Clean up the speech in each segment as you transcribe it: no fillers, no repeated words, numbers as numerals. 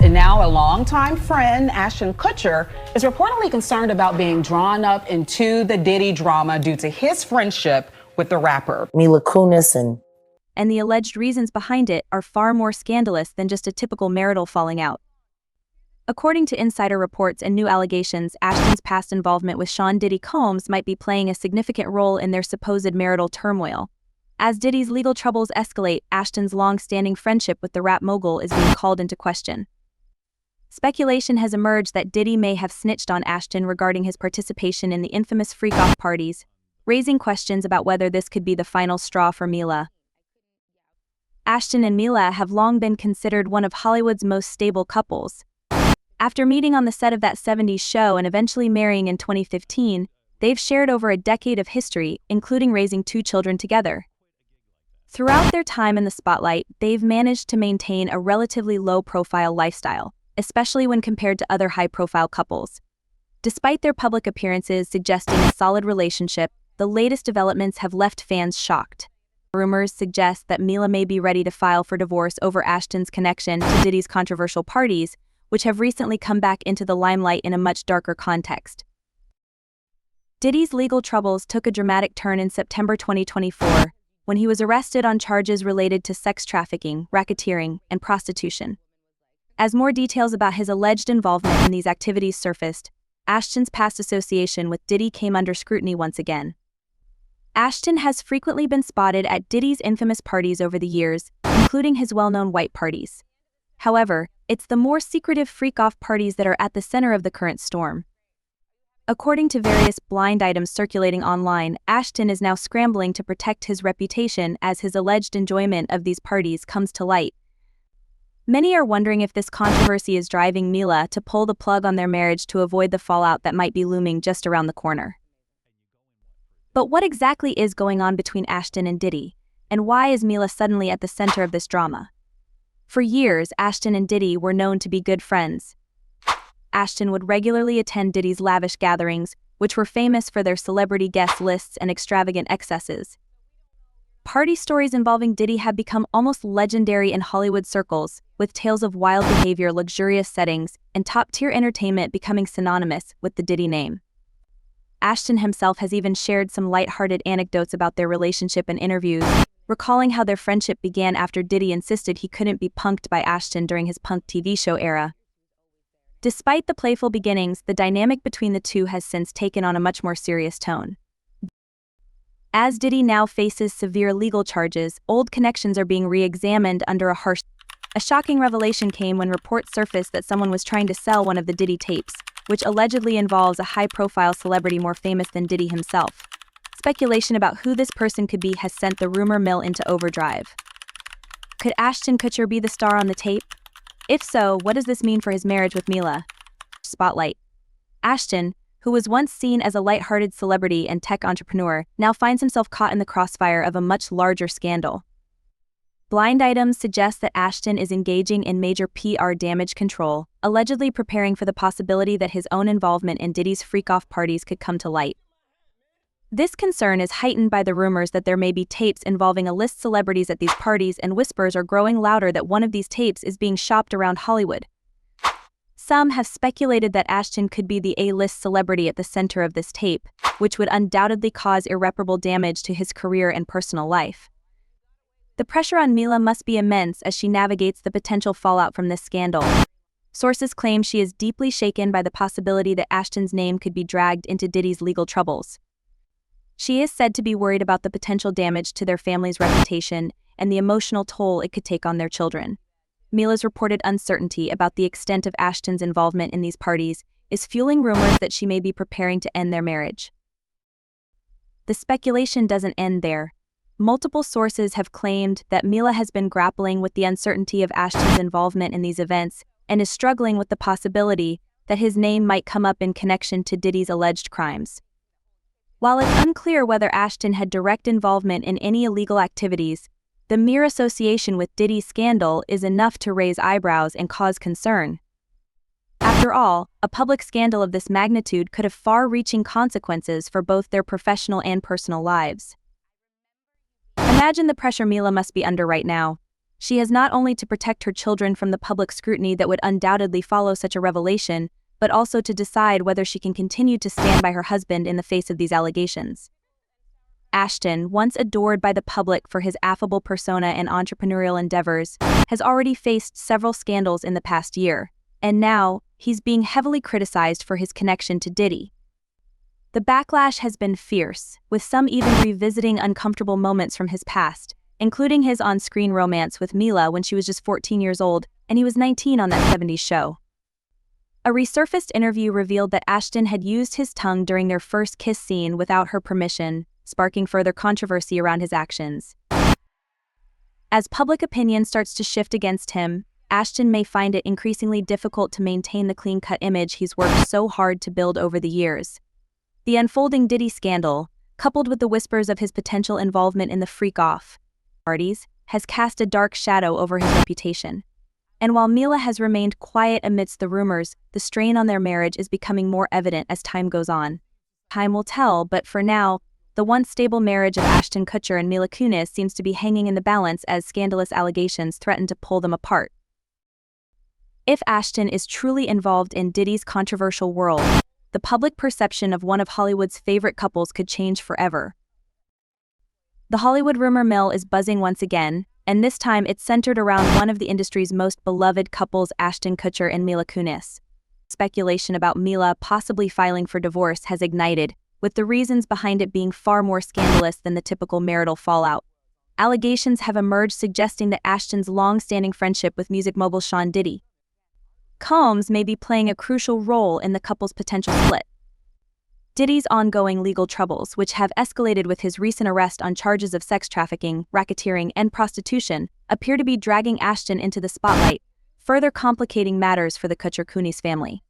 and now a longtime friend, Ashton Kutcher, is reportedly concerned about being drawn up into the Diddy drama due to his friendship with the rapper Mila Kunis and the alleged reasons behind it are far more scandalous than just a typical marital falling out. According to insider reports and new allegations, Ashton's past involvement with Sean Diddy Combs might be playing a significant role in their supposed marital turmoil. As Diddy's legal troubles escalate, Ashton's long-standing friendship with the rap mogul is being called into question. Speculation has emerged that Diddy may have snitched on Ashton regarding his participation in the infamous freak-off parties, raising questions about whether this could be the final straw for Mila. Ashton and Mila have long been considered one of Hollywood's most stable couples. After meeting on the set of That 70s Show and eventually marrying in 2015, they've shared over a decade of history, including raising 2 children together. Throughout their time in the spotlight, they've managed to maintain a relatively low-profile lifestyle, especially when compared to other high-profile couples. Despite their public appearances suggesting a solid relationship, the latest developments have left fans shocked. Rumors suggest that Mila may be ready to file for divorce over Ashton's connection to Diddy's controversial parties, which have recently come back into the limelight in a much darker context. Diddy's legal troubles took a dramatic turn in September 2024, when he was arrested on charges related to sex trafficking, racketeering, and prostitution. As more details about his alleged involvement in these activities surfaced, Ashton's past association with Diddy came under scrutiny once again. Ashton has frequently been spotted at Diddy's infamous parties over the years, including his well-known white parties. However, it's the more secretive freak-off parties that are at the center of the current storm. According to various blind items circulating online, Ashton is now scrambling to protect his reputation as his alleged enjoyment of these parties comes to light. Many are wondering if this controversy is driving Mila to pull the plug on their marriage to avoid the fallout that might be looming just around the corner. But what exactly is going on between Ashton and Diddy, and why is Mila suddenly at the center of this drama? For years, Ashton and Diddy were known to be good friends. Ashton would regularly attend Diddy's lavish gatherings, which were famous for their celebrity guest lists and extravagant excesses. Party stories involving Diddy have become almost legendary in Hollywood circles, with tales of wild behavior, luxurious settings, and top-tier entertainment becoming synonymous with the Diddy name. Ashton himself has even shared some lighthearted anecdotes about their relationship in interviews, recalling how their friendship began after Diddy insisted he couldn't be punked by Ashton during his punk TV show era. Despite the playful beginnings, the dynamic between the two has since taken on a much more serious tone. As Diddy now faces severe legal charges, old connections are being re-examined under a shocking revelation came when reports surfaced that someone was trying to sell one of the Diddy tapes, which allegedly involves a high-profile celebrity more famous than Diddy himself. Speculation about who this person could be has sent the rumor mill into overdrive. Could Ashton Kutcher be the star on the tape? If so, what does this mean for his marriage with Mila? Spotlight. Ashton, who was once seen as a lighthearted celebrity and tech entrepreneur, now finds himself caught in the crossfire of a much larger scandal. Blind items suggest that Ashton is engaging in major PR damage control, allegedly preparing for the possibility that his own involvement in Diddy's freak-off parties could come to light. This concern is heightened by the rumors that there may be tapes involving A-list celebrities at these parties, and whispers are growing louder that one of these tapes is being shopped around Hollywood. Some have speculated that Ashton could be the A-list celebrity at the center of this tape, which would undoubtedly cause irreparable damage to his career and personal life. The pressure on Mila must be immense as she navigates the potential fallout from this scandal. Sources claim she is deeply shaken by the possibility that Ashton's name could be dragged into Diddy's legal troubles. She is said to be worried about the potential damage to their family's reputation and the emotional toll it could take on their children. Mila's reported uncertainty about the extent of Ashton's involvement in these parties is fueling rumors that she may be preparing to end their marriage. The speculation doesn't end there. Multiple sources have claimed that Mila has been grappling with the uncertainty of Ashton's involvement in these events and is struggling with the possibility that his name might come up in connection to Diddy's alleged crimes. While it's unclear whether Ashton had direct involvement in any illegal activities, the mere association with Diddy's scandal is enough to raise eyebrows and cause concern. After all, a public scandal of this magnitude could have far-reaching consequences for both their professional and personal lives. Imagine the pressure Mila must be under right now. She has not only to protect her children from the public scrutiny that would undoubtedly follow such a revelation, but also to decide whether she can continue to stand by her husband in the face of these allegations. Ashton, once adored by the public for his affable persona and entrepreneurial endeavors, has already faced several scandals in the past year, and now, he's being heavily criticized for his connection to Diddy. The backlash has been fierce, with some even revisiting uncomfortable moments from his past, including his on-screen romance with Mila when she was just 14 years old and he was 19 on that 70s show. A Resurfaced interview revealed that Ashton had used his tongue during their first kiss scene without her permission, sparking further controversy around his actions. As public opinion starts to shift against him, Ashton may find it increasingly difficult to maintain the clean-cut image he's worked so hard to build over the years. The unfolding Diddy scandal, coupled with the whispers of his potential involvement in the freak-off parties, has cast a dark shadow over his reputation. And while Mila has remained quiet amidst the rumors, the strain on their marriage is becoming more evident as time goes on. Time will tell, but for now, the once stable marriage of Ashton Kutcher and Mila Kunis seems to be hanging in the balance as scandalous allegations threaten to pull them apart. If Ashton is truly involved in Diddy's controversial world, the public perception of one of Hollywood's favorite couples could change forever. The Hollywood rumor mill is buzzing once again, and this time it's centered around one of the industry's most beloved couples, Ashton Kutcher and Mila Kunis. Speculation about Mila possibly filing for divorce has ignited, with the reasons behind it being far more scandalous than the typical marital fallout. Allegations have emerged suggesting that Ashton's long-standing friendship with music mogul Sean Diddy Combs may be playing a crucial role in the couple's potential split. Diddy's ongoing legal troubles, which have escalated with his recent arrest on charges of sex trafficking, racketeering, and prostitution, appear to be dragging Ashton into the spotlight, further complicating matters for the Kutcher-Kunis family.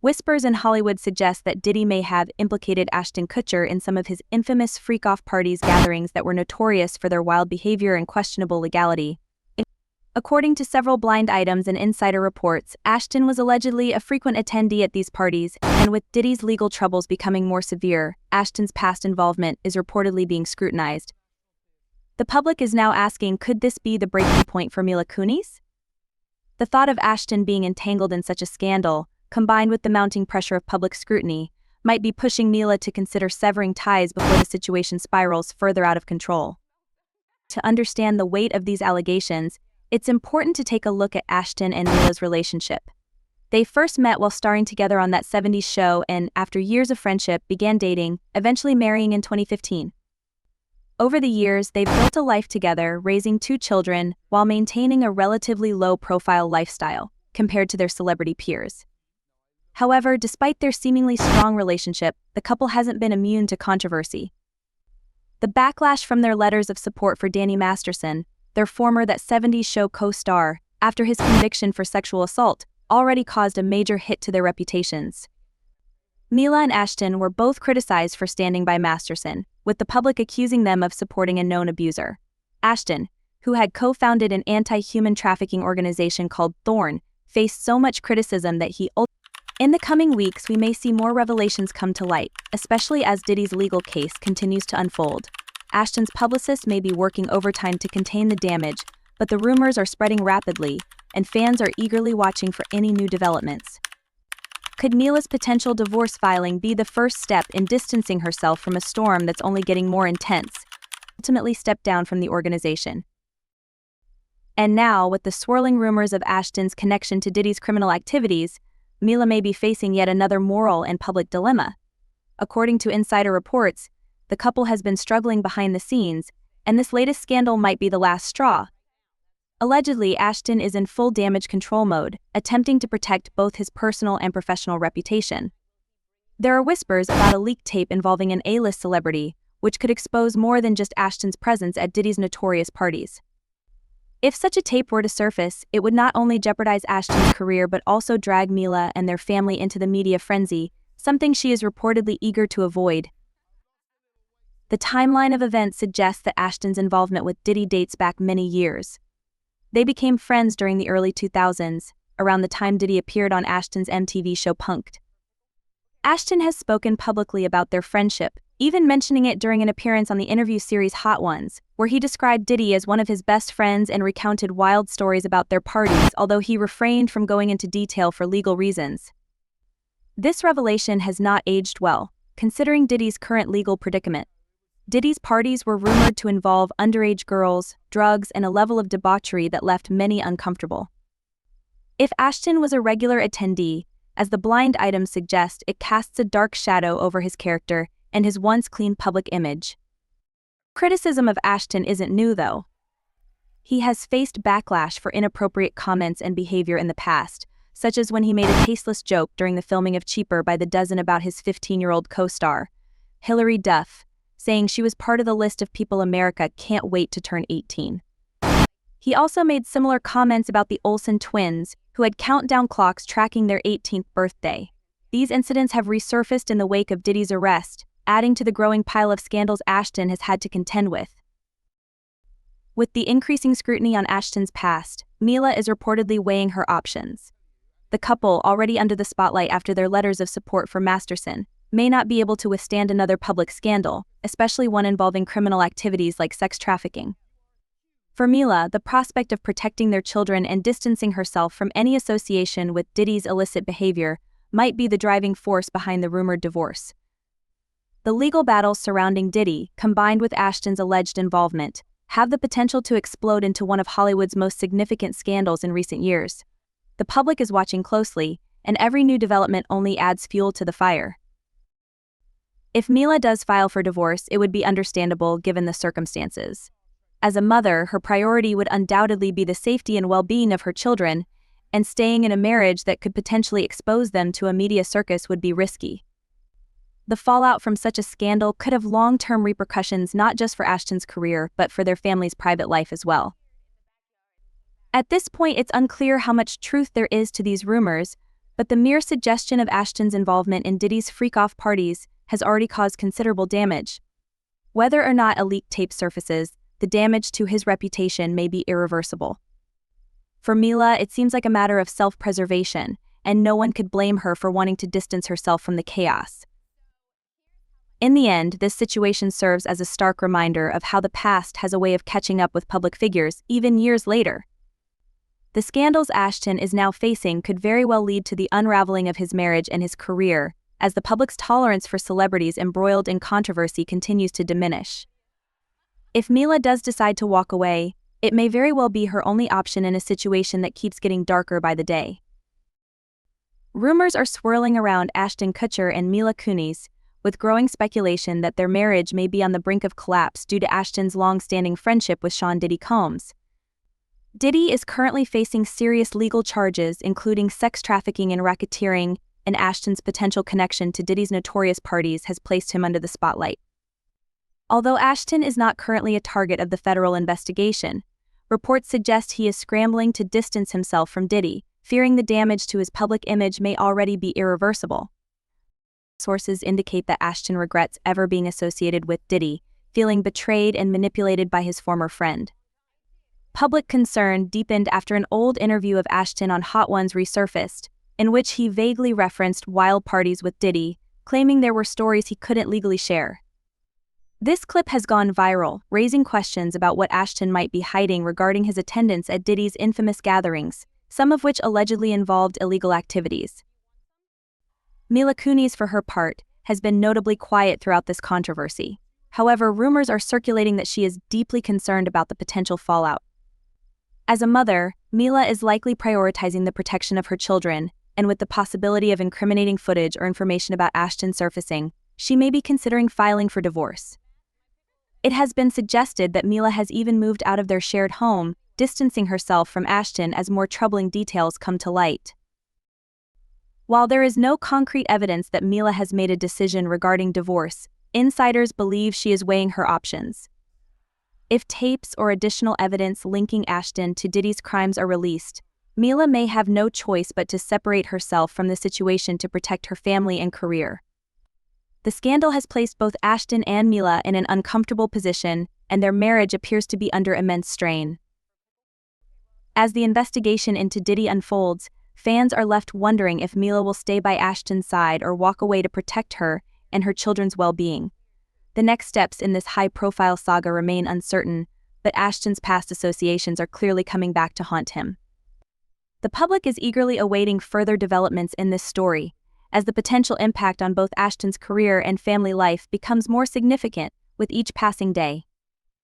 Whispers in Hollywood suggest that Diddy may have implicated Ashton Kutcher in some of his infamous freak-off parties gatherings that were notorious for their wild behavior and questionable legality. According to several blind items and insider reports, Ashton was allegedly a frequent attendee at these parties, and with Diddy's legal troubles becoming more severe, Ashton's past involvement is reportedly being scrutinized. The public is now asking, could this be the breaking point for Mila Kunis? The thought of Ashton being entangled in such a scandal, combined with the mounting pressure of public scrutiny, might be pushing Mila to consider severing ties before the situation spirals further out of control. To understand the weight of these allegations, it's important to take a look at Ashton and Mila's relationship. They first met while starring together on that 70s show and, after years of friendship, began dating, eventually marrying in 2015. Over the years, they've built a life together, raising 2 children, while maintaining a relatively low-profile lifestyle, compared to their celebrity peers. However, despite their seemingly strong relationship, the couple hasn't been immune to controversy. The backlash from their letters of support for Danny Masterson, their former That 70s Show co-star, after his conviction for sexual assault, already caused a major hit to their reputations. Mila and Ashton were both criticized for standing by Masterson, with the public accusing them of supporting a known abuser. Ashton, who had co-founded an anti-human trafficking organization called Thorn, faced so much criticism that In the coming weeks, we may see more revelations come to light, especially as Diddy's legal case continues to unfold. Ashton's publicist may be working overtime to contain the damage, but the rumors are spreading rapidly, and fans are eagerly watching for any new developments. Could Mila's potential divorce filing be the first step in distancing herself from a storm that's only getting more intense, ultimately step down from the organization? And now, with the swirling rumors of Ashton's connection to Diddy's criminal activities, Mila may be facing yet another moral and public dilemma. According to insider reports, the couple has been struggling behind the scenes, and this latest scandal might be the last straw. Allegedly, Ashton is in full damage control mode, attempting to protect both his personal and professional reputation. There are whispers about a leaked tape involving an A-list celebrity, which could expose more than just Ashton's presence at Diddy's notorious parties. If such a tape were to surface, it would not only jeopardize Ashton's career but also drag Mila and their family into the media frenzy, something she is reportedly eager to avoid. The timeline of events suggests that Ashton's involvement with Diddy dates back many years. They became friends during the early 2000s, around the time Diddy appeared on Ashton's MTV show Punk'd. Ashton has spoken publicly about their friendship, even mentioning it during an appearance on the interview series Hot Ones, where he described Diddy as one of his best friends and recounted wild stories about their parties, although he refrained from going into detail for legal reasons. This revelation has not aged well, considering Diddy's current legal predicament. Diddy's parties were rumored to involve underage girls, drugs, and a level of debauchery that left many uncomfortable. If Ashton was a regular attendee, as the blind items suggest, it casts a dark shadow over his character and his once clean public image. Criticism of Ashton isn't new, though. He has faced backlash for inappropriate comments and behavior in the past, such as when he made a tasteless joke during the filming of Cheaper by the Dozen about his 15-year-old co-star, Hilary Duff, saying she was part of the list of people America can't wait to turn 18. He also made similar comments about the Olsen twins, who had countdown clocks tracking their 18th birthday. These incidents have resurfaced in the wake of Diddy's arrest, adding to the growing pile of scandals Ashton has had to contend with. With the increasing scrutiny on Ashton's past, Mila is reportedly weighing her options. The couple, already under the spotlight after their letters of support for Masterson, may not be able to withstand another public scandal, especially one involving criminal activities like sex trafficking. For Mila, the prospect of protecting their children and distancing herself from any association with Diddy's illicit behavior might be the driving force behind the rumored divorce. The legal battles surrounding Diddy, combined with Ashton's alleged involvement, have the potential to explode into one of Hollywood's most significant scandals in recent years. The public is watching closely, and every new development only adds fuel to the fire. If Mila does file for divorce, it would be understandable given the circumstances. As a mother, her priority would undoubtedly be the safety and well-being of her children, and staying in a marriage that could potentially expose them to a media circus would be risky. The fallout from such a scandal could have long-term repercussions not just for Ashton's career, but for their family's private life as well. At this point, it's unclear how much truth there is to these rumors, but the mere suggestion of Ashton's involvement in Diddy's freak-off parties has already caused considerable damage. Whether or not a leaked tape surfaces, the damage to his reputation may be irreversible. For Mila, it seems like a matter of self-preservation, and no one could blame her for wanting to distance herself from the chaos. In the end, this situation serves as a stark reminder of how the past has a way of catching up with public figures, even years later. The scandals Ashton is now facing could very well lead to the unraveling of his marriage and his career, as the public's tolerance for celebrities embroiled in controversy continues to diminish. If Mila does decide to walk away, it may very well be her only option in a situation that keeps getting darker by the day. Rumors are swirling around Ashton Kutcher and Mila Kunis, with growing speculation that their marriage may be on the brink of collapse due to Ashton's long-standing friendship with Sean Diddy Combs. Diddy is currently facing serious legal charges, including sex trafficking and racketeering, and Ashton's potential connection to Diddy's notorious parties has placed him under the spotlight. Although Ashton is not currently a target of the federal investigation, reports suggest he is scrambling to distance himself from Diddy, fearing the damage to his public image may already be irreversible. Sources indicate that Ashton regrets ever being associated with Diddy, feeling betrayed and manipulated by his former friend. Public concern deepened after an old interview of Ashton on Hot Ones resurfaced, in which he vaguely referenced wild parties with Diddy, claiming there were stories he couldn't legally share. This clip has gone viral, raising questions about what Ashton might be hiding regarding his attendance at Diddy's infamous gatherings, some of which allegedly involved illegal activities. Mila Kunis, for her part, has been notably quiet throughout this controversy. However, rumors are circulating that she is deeply concerned about the potential fallout. As a mother, Mila is likely prioritizing the protection of her children, and with the possibility of incriminating footage or information about Ashton surfacing, she may be considering filing for divorce. It has been suggested that Mila has even moved out of their shared home, distancing herself from Ashton as more troubling details come to light. While there is no concrete evidence that Mila has made a decision regarding divorce, insiders believe she is weighing her options. If tapes or additional evidence linking Ashton to Diddy's crimes are released, Mila may have no choice but to separate herself from the situation to protect her family and career. The scandal has placed both Ashton and Mila in an uncomfortable position, and their marriage appears to be under immense strain. As the investigation into Diddy unfolds, fans are left wondering if Mila will stay by Ashton's side or walk away to protect her and her children's well-being. The next steps in this high-profile saga remain uncertain, but Ashton's past associations are clearly coming back to haunt him. The public is eagerly awaiting further developments in this story, as the potential impact on both Ashton's career and family life becomes more significant with each passing day.